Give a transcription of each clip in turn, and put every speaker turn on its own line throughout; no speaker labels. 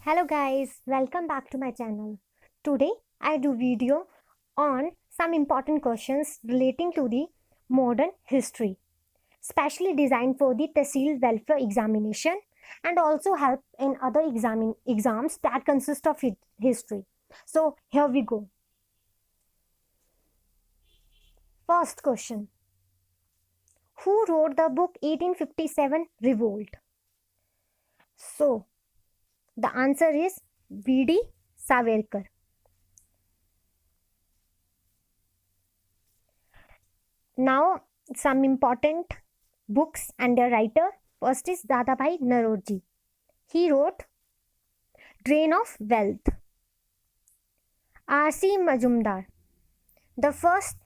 Hello guys, welcome back to my channel. Today I do video on some important questions relating to the modern history, specially designed for the Tehsil welfare examination and also help in other exams that consist of history. So here we go. First question. Who wrote the book 1857 Revolt? So the answer is V.D. Savarkar. Now, some important books and their writer. First is Dadabhai Naroji. He wrote Drain of Wealth. R.C. Majumdar. The First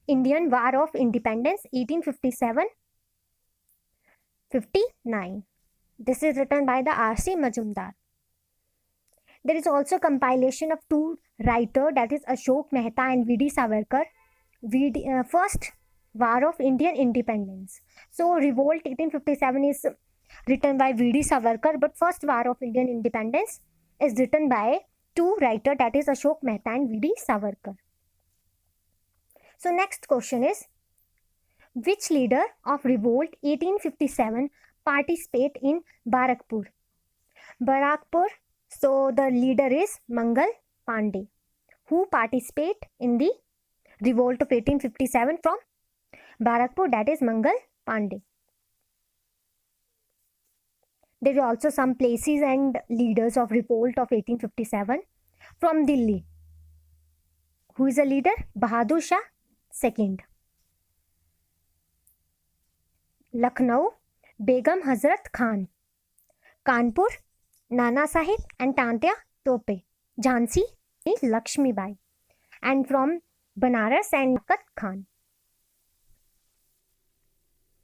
Indian War of Independence 1857-59. This is written by the R.C. Majumdar. There is also compilation of two writers, that is Ashok Mehta and V.D. Savarkar. First War of Indian Independence. So Revolt 1857 is written by V.D. Savarkar, but First War of Indian Independence is written by two writers, that is Ashok Mehta and V.D. Savarkar. So next question is, which leader of Revolt 1857 participate in Barakpur? Barakpur, so the leader is Mangal Pandey, who participate in the Revolt of 1857 from Barakpur, that is Mangal Pandey. There are also some places and leaders of Revolt of 1857 from Delhi. Who is the leader? Bahadur Shah II. Lucknow, Begum Hazrat Khan. Kanpur, Nana Sahib and Tantia Tope. Jhansi, Lakshmi Bai. And from Banaras and Liaquat Khan.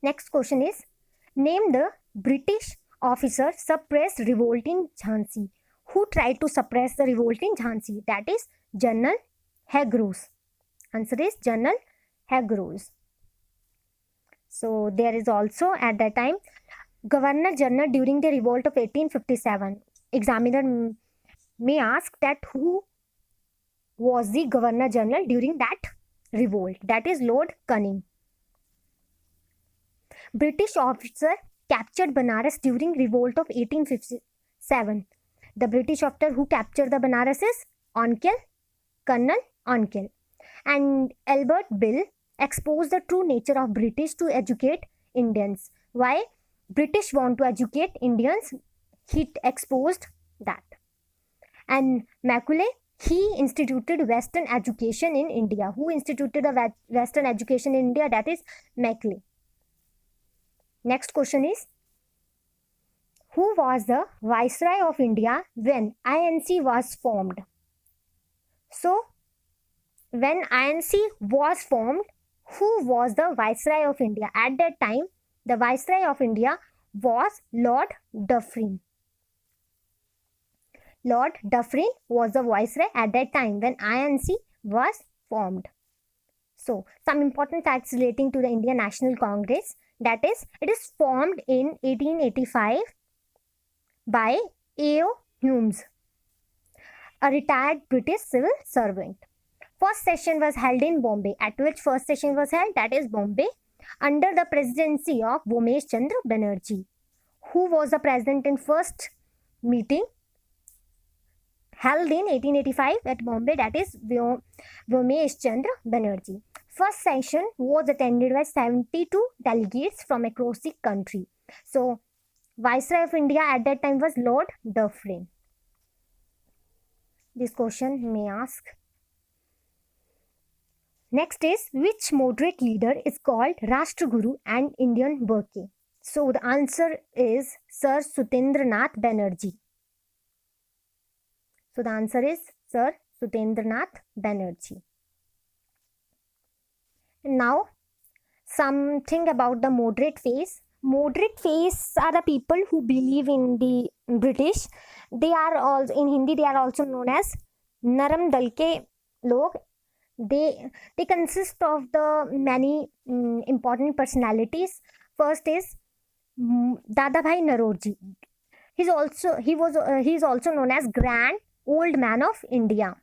Next question is, name the British officer suppressed revolt in Jhansi. Who tried to suppress the revolt in Jhansi? That is General Hegros. Answer is General Hegros. So there is also at that time Governor General during the revolt of 1857. Examiner may ask that who was the Governor General during that revolt? That is Lord Canning. British officer captured Banaras during revolt of 1857. The British officer who captured the Banaras is Onkel, Colonel Onkel. And Albert Bill exposed the true nature of British to educate Indians. Why British want to educate Indians? He exposed that. And Macaulay, he instituted Western education in India. Who instituted the Western education in India? That is Macaulay. Next question is, who was the Viceroy of India when INC was formed? So, when INC was formed, who was the Viceroy of India? At that time, the Viceroy of India was Lord Dufferin. Lord Dufferin was the Viceroy at that time when INC was formed. So, some important facts relating to the Indian National Congress. That is, it is formed in 1885 by A.O. Humes, a retired British civil servant. First session was held in Bombay. At which first session was held? That is Bombay, under the presidency of Bomesh Chandra Banerjee. Who was the president in first meeting held in 1885 at Bombay? That is Bomesh Chandra Banerjee. First session was attended by 72 delegates from across the country. So, Viceroy of India at that time was Lord Dufferin. This question may ask. Next is, which moderate leader is called Rashtraguru and Indian Burke? So, the answer is Sir Sutendranath Banerjee. So, the answer is Sir Sutendranath Banerjee. Now, something about the moderate phase. Moderate phase are the people who believe in the British. They are also, in Hindi, they are also known as Naram Dal ke log. They consist of the many important personalities. First is Dadabhai Naroji. He is also known as Grand Old Man of India.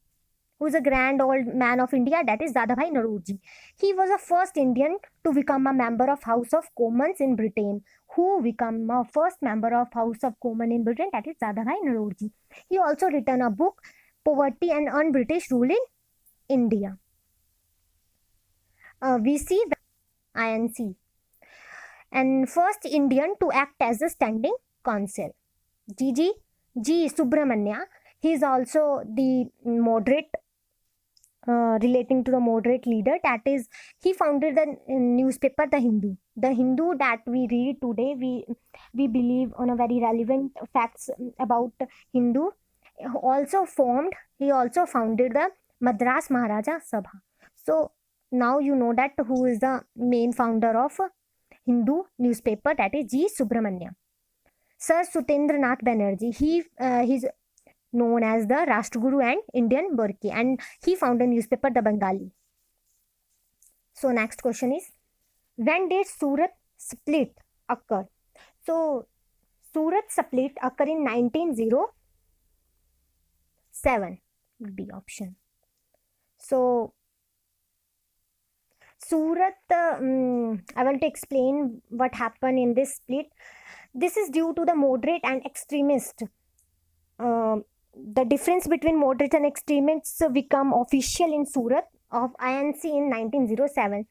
Who is a Grand Old Man of India? That is Dadabhai Naoroji. He was the first Indian to become a member of House of Commons in Britain. Who became a first member of House of Commons in Britain? That is Dadabhai Naoroji. He also written a book, Poverty and Un-British Rule in India. We see INC. And first Indian to act as a standing counsel. G. Subramanya. He is also the moderate, relating to the moderate leader. That is, he founded the newspaper The Hindu. The Hindu that we read today, we believe on a very relevant facts about Hindu. He also founded the Madras Maharaja Sabha. So now you know that who is the main founder of Hindu newspaper, that is G. Subramanya. Sir Sutendranath Banerjee, he's known as the Rashtraguru and Indian Burki, and he founded newspaper The Bengali. So next question is, when did Surat split occur? So Surat split occur in 1907 would be option. So Surat, I want to explain what happened in this split. This is due to the moderate and extremist. The difference between moderate and extremists become official in Surat of INC in 1907.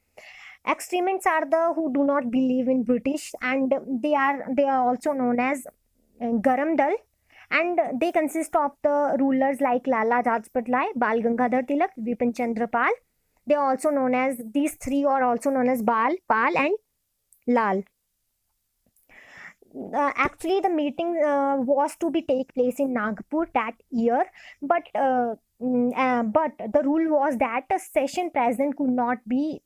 Extremists are the who do not believe in British, and they are also known as Garam Dal, and they consist of the rulers like Lala Rajpat Rai, Bal Gangadhar Tilak, Bipin Chandra Pal. They are also known as, these three are also known as Bal, Pal and Lal. Actually, the meeting was to be take place in Nagpur that year, but the rule was that a session president could not be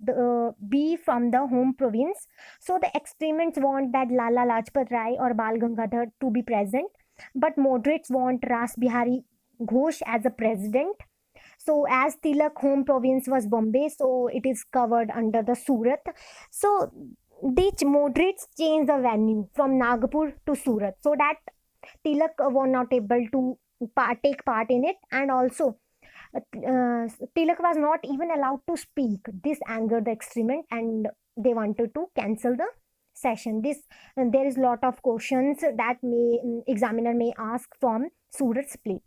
from the home province. So the extremists want that Lala Lajpat Rai or Bal Gangadhar to be present, but moderates want Ras Bihari Ghosh as a president. So as Tilak home province was Bombay, so it is covered under the Surat. So the moderates changed the venue from Nagpur to Surat, so that Tilak was not able to take part in it, and also Tilak was not even allowed to speak. This angered the extremists, and they wanted to cancel the session. There is lot of questions that examiner may ask from Surat split.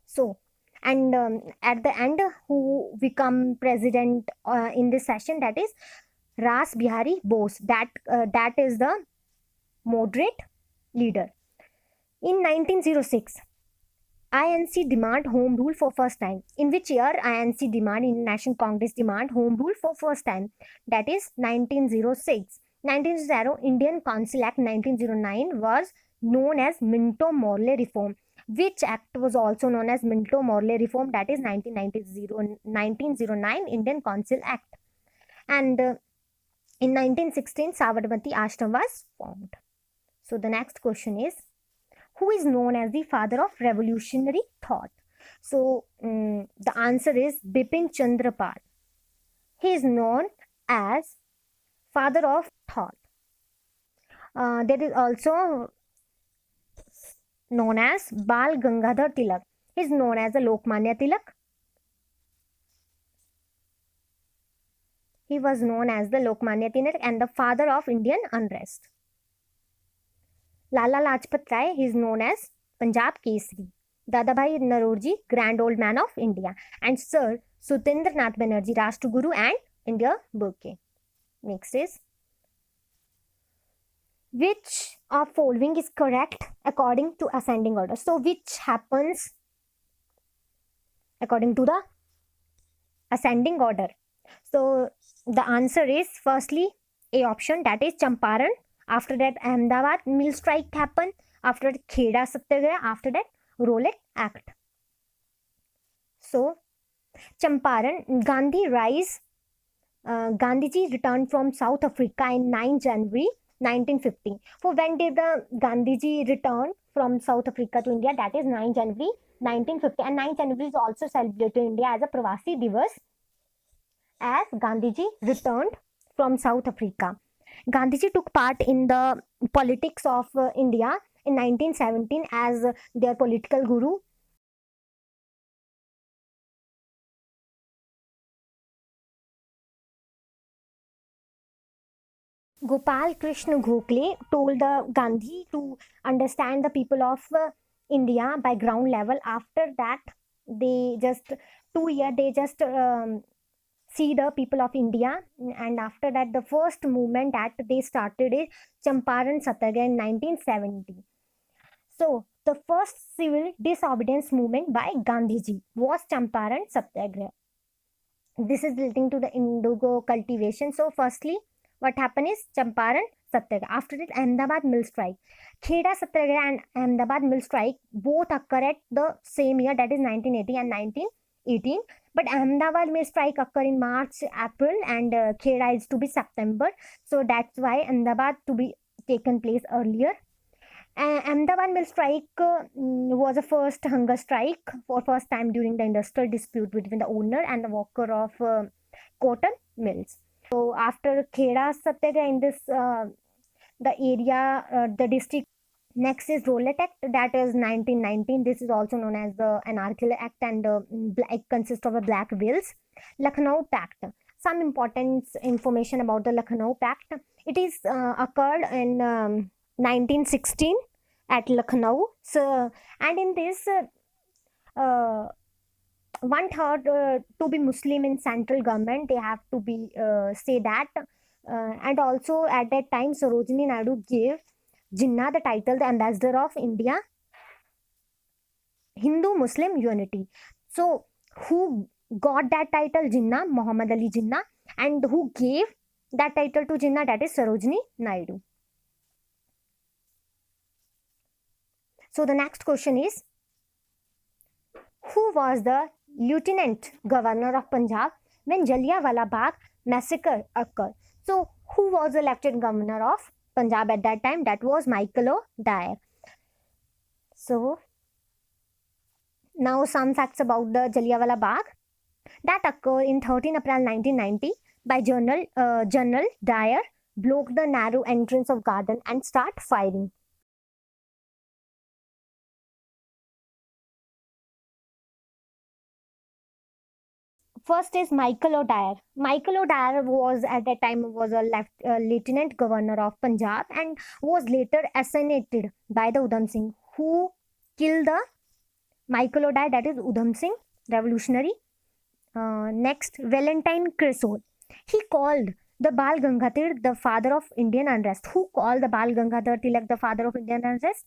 So, and at the end, who become president in this session? That is Ras Bihari Bose. That is the moderate leader. In 1906, INC demand home rule for first time. In which year INC demand, in National Congress demand home rule for first time? That is 1906. 1900, Indian Council Act 1909 was known as Minto-Morley Reform. Which act was also known as Minto-Morley Reform? That is 1909 Indian Council Act. And in 1916, Sabarmati Ashram was formed. So the next question is, who is known as the father of revolutionary thought? So the answer is Bipin Chandra Pal. He is known as father of thought. There is also known as Bal Gangadhar Tilak. He is known as the Lokmanya Tilak. He was known as the Lokmanya Tilak and the father of Indian unrest. Lala Lajpat Rai, he is known as Punjab Kesari. Dadabhai Naoroji, Grand Old Man of India. And Sir Sutendranath Banerjee, Rashtraguru and India Burke. Next is, which of following is correct according to ascending order? So which happens according to the ascending order? So the answer is firstly A option, that is Champaran. After that Ahmedabad mill strike happened. After that Kheda Satyagraha. After that Rowlatt Act. So Champaran, Gandhi rise. Gandhiji returned from South Africa in 9 January 1950. So when did the Gandhiji return from South Africa to India? That is 9 January 1950. And 9 January is also celebrated in India as a Pravasi Divas, as Gandhiji returned from South Africa. Gandhiji took part in the politics of India in 1917 as their political guru. Gopal Krishna Gokhale told the Gandhi to understand the people of India by ground level. After that, they just 2 year they just see the people of India, and after that, the first movement that they started is Champaran Satyagraha in 1970. So the first civil disobedience movement by Gandhiji was Champaran Satyagraha. This is relating to the indigo cultivation. So firstly, what happened is Champaran Satyagraha. After that, Ahmedabad mill strike. Kheda Satyagraha and Ahmedabad mill strike both occur at the same year, that is 1980 and 1918. But Ahmedabad mill strike occur in March, April, and Kheda is to be September. So that's why Ahmedabad to be taken place earlier. Ahmedabad mill strike was a first hunger strike for first time during the industrial dispute between the owner and the worker of cotton mills. So after Kheda Satyagraha in this the area, the district. Next is Rowlatt Act, that is 1919. This is also known as the Anarchical Act, and it consists of a black bills. Lucknow Pact. Some important information about the Lucknow Pact. It is occurred in 1916 at Lucknow. So, and in this, one third to be Muslim in central government, they have to be say that, and also at that time, Sarojini Naidu gave Jinnah the title the Ambassador of India Hindu Muslim Unity. So, who got that title? Jinnah, Muhammad Ali Jinnah, and who gave that title to Jinnah? That is Sarojini Naidu. So, the next question is, who was the Lieutenant Governor of Punjab when Jallianwala Bagh massacre occurred? So, who was the Lieutenant Governor of Punjab at that time? That was Michael O'Dwyer. So, now some facts about the Jallianwala Bagh. That occurred in 13 April 1990 by General Dyer blocked the narrow entrance of garden and start firing. First is Michael O'Dwyer. Michael O'Dwyer was at that time was a lieutenant governor of Punjab and was later assassinated by the Udham Singh, who killed the Michael O'Dwyer, that is Udham Singh, revolutionary. Next, Valentine Crisol. He called the Bal Gangadhar the father of Indian unrest. Who called the Bal Gangadhar Tilak the father of Indian unrest?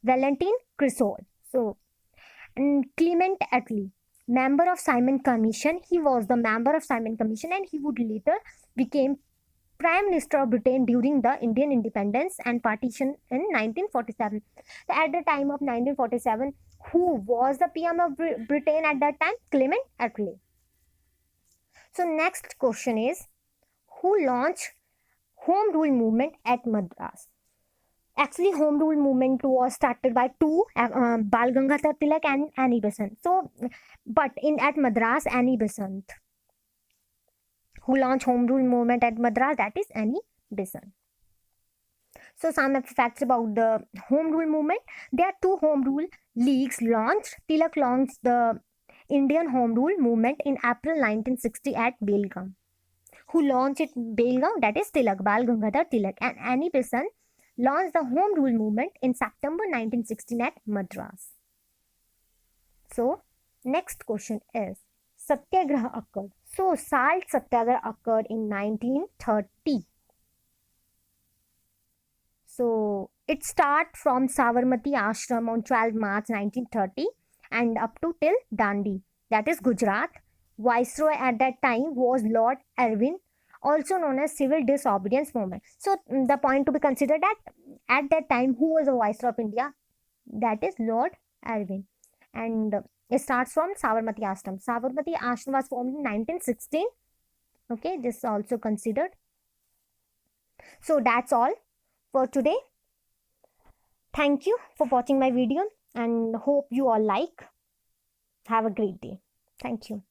Valentine Crisol. So, and Clement Attlee, member of Simon Commission. He was the member of Simon Commission, and he would later became Prime Minister of Britain during the Indian independence and partition in 1947. At the time of 1947, who was the PM of Britain at that time? Clement Attlee. So next question is, who launched Home Rule movement at Madras? Actually, Home Rule movement was started by two, Bal Gangadhar Tilak and Annie Besant. So, but at Madras, Annie Besant. Who launched Home Rule movement at Madras? That is Annie Besant. So, some facts about the Home Rule movement. There are two Home Rule leagues launched. Tilak launched the Indian Home Rule movement in April 1960 at Belgaum. Who launched it Belgaum? That is Tilak, Bal Gangadhar Tilak. And Annie Besant launched the Home Rule movement in September 1916 at Madras. So, next question is, Satyagraha occurred. So, Salt Satyagraha occurred in 1930. So, it starts from Sabarmati Ashram on 12 March 1930 and up to till Dandi, that is Gujarat. Viceroy at that time was Lord Irwin, also known as Civil Disobedience Movement. So, the point to be considered that at that time, who was the Viceroy of India? That is Lord Irwin. And it starts from Sabarmati Ashram. Sabarmati Ashram was formed in 1916. Okay, this is also considered. So, that's all for today. Thank you for watching my video and hope you all like. Have a great day. Thank you.